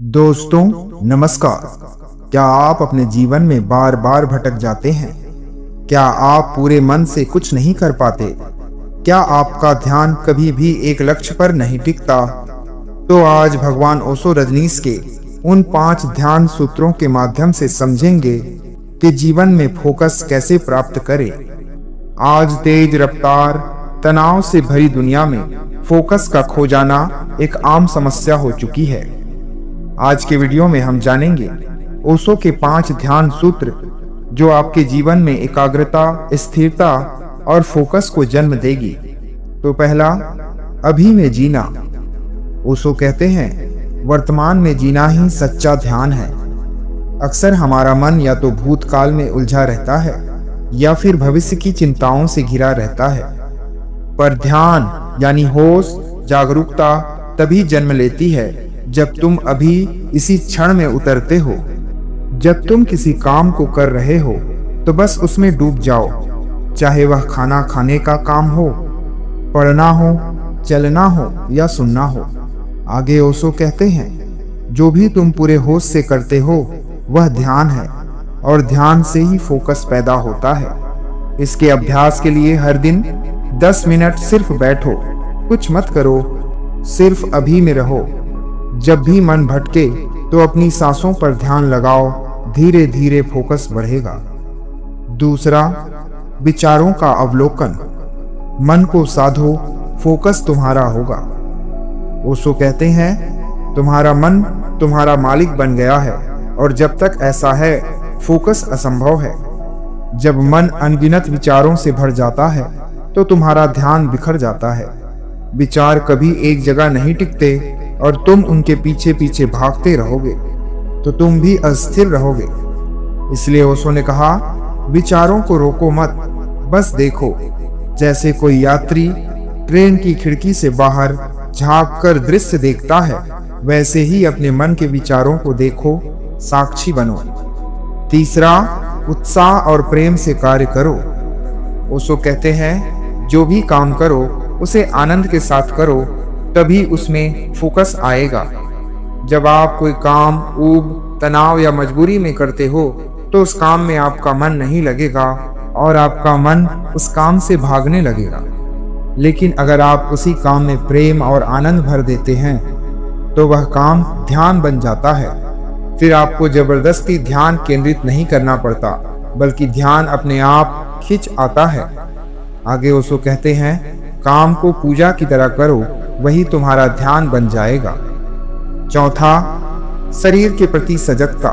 दोस्तों नमस्कार। क्या आप अपने जीवन में बार बार भटक जाते हैं? क्या आप पूरे मन से कुछ नहीं कर पाते? क्या आपका ध्यान कभी भी एक लक्ष्य पर नहीं टिकता? तो आज भगवान ओशो रजनीश के उन 5 ध्यान सूत्रों के माध्यम से समझेंगे कि जीवन में फोकस कैसे प्राप्त करें। आज तेज रफ्तार तनाव से भरी दुनिया में फोकस का खो जाना एक आम समस्या हो चुकी है। आज के वीडियो में हम जानेंगे ओशो के 5 ध्यान सूत्र जो आपके जीवन में एकाग्रता, स्थिरता और फोकस को जन्म देगी। तो पहला, अभी में जीना। ओशो कहते हैं, वर्तमान में जीना ही सच्चा ध्यान है। अक्सर हमारा मन या तो भूतकाल में उलझा रहता है या फिर भविष्य की चिंताओं से घिरा रहता है। पर ध्यान यानी होश, जागरूकता तभी जन्म लेती है जब तुम अभी इसी क्षण में उतरते हो। जब तुम किसी काम को कर रहे हो तो बस उसमें डूब जाओ, चाहे वह खाना खाने का काम हो, पढ़ना हो, चलना हो या सुनना हो। आगे ओशो कहते हैं, जो भी तुम पूरे होश से करते हो वह ध्यान है और ध्यान से ही फोकस पैदा होता है। इसके अभ्यास के लिए हर दिन 10 मिनट सिर्फ बैठो, कुछ मत करो, सिर्फ अभी में रहो। जब भी मन भटके तो अपनी सांसों पर ध्यान लगाओ, धीरे धीरे फोकस बढ़ेगा। दूसरा, विचारों का अवलोकन। मन को साधो, फोकस तुम्हारा होगा। ओशो कहते हैं, तुम्हारा मन तुम्हारा मालिक बन गया है और जब तक ऐसा है फोकस असंभव है। जब मन अनगिनत विचारों से भर जाता है तो तुम्हारा ध्यान बिखर जाता है। विचार कभी एक जगह नहीं टिकते और तुम उनके पीछे पीछे भागते रहोगे तो तुम भी अस्थिर रहोगे। इसलिए ओशो ने कहा, विचारों को रोको मत, बस देखो। जैसे कोई यात्री ट्रेन की खिड़की से बाहर झांक कर दृश्य देखता है, वैसे ही अपने मन के विचारों को देखो, साक्षी बनो। तीसरा, उत्साह और प्रेम से कार्य करो। ओशो कहते हैं, जो भी काम करो उसे आनंद के साथ करो, तभी उसमें फोकस आएगा। जब आप कोई काम ऊब, तनाव या मजबूरी में करते हो तो उस काम में आपका मन नहीं लगेगा और आपका मन उस काम से भागने लगेगा। लेकिन अगर आप उसी काम में प्रेम और आनंद भर देते हैं तो वह काम ध्यान बन जाता है। फिर आपको जबरदस्ती ध्यान केंद्रित नहीं करना पड़ता, बल्कि ध्यान अपने आप खिंच आता है। आगे ओशो कहते हैं, काम को पूजा की तरह करो, वही तुम्हारा ध्यान बन जाएगा। चौथा, शरीर के प्रति सजगता।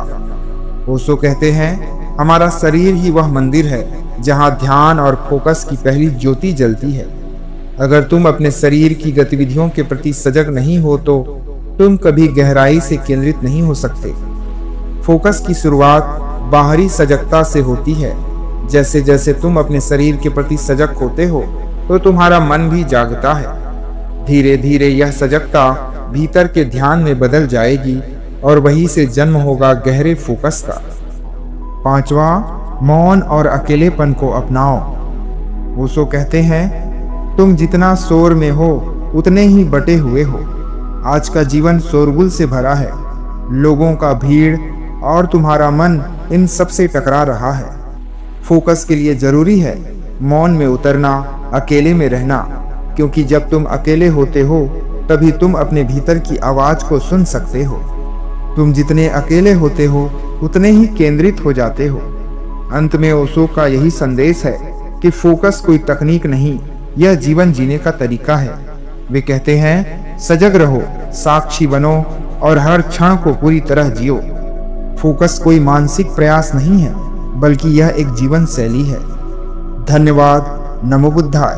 ओशो कहते हैं, हमारा शरीर ही वह मंदिर है जहां ध्यान और फोकस की पहली ज्योति जलती है। अगर तुम अपने शरीर की गतिविधियों के प्रति सजग नहीं हो तो तुम कभी गहराई से केंद्रित नहीं हो सकते। फोकस की शुरुआत बाहरी सजगता से होती है। जैसे जैसे तुम अपने शरीर के प्रति सजग होते हो तो तुम्हारा मन भी जागता है। धीरे धीरे यह सजगता भीतर के ध्यान में बदल जाएगी और वहीं से जन्म होगा गहरे फोकस का। पांचवा, मौन और अकेलेपन को अपनाओ। ओशो कहते हैं, तुम जितना शोर में हो उतने ही बटे हुए हो। आज का जीवन शोरगुल से भरा है, लोगों का भीड़ और तुम्हारा मन इन सब से टकरा रहा है। फोकस के लिए जरूरी है मौन में उतरना, अकेले में रहना, क्योंकि जब तुम अकेले होते हो तभी तुम अपने भीतर की आवाज को सुन सकते हो। तुम जितने अकेले होते हो उतने ही केंद्रित हो जाते हो। अंत में ओशो का यही संदेश है कि फोकस कोई तकनीक नहीं, यह जीवन जीने का तरीका है। वे कहते हैं, सजग रहो, साक्षी बनो और हर क्षण को पूरी तरह जियो। फोकस कोई मानसिक प्रयास नहीं है, बल्कि यह एक जीवन शैली है। धन्यवाद। नमो बुद्धाय।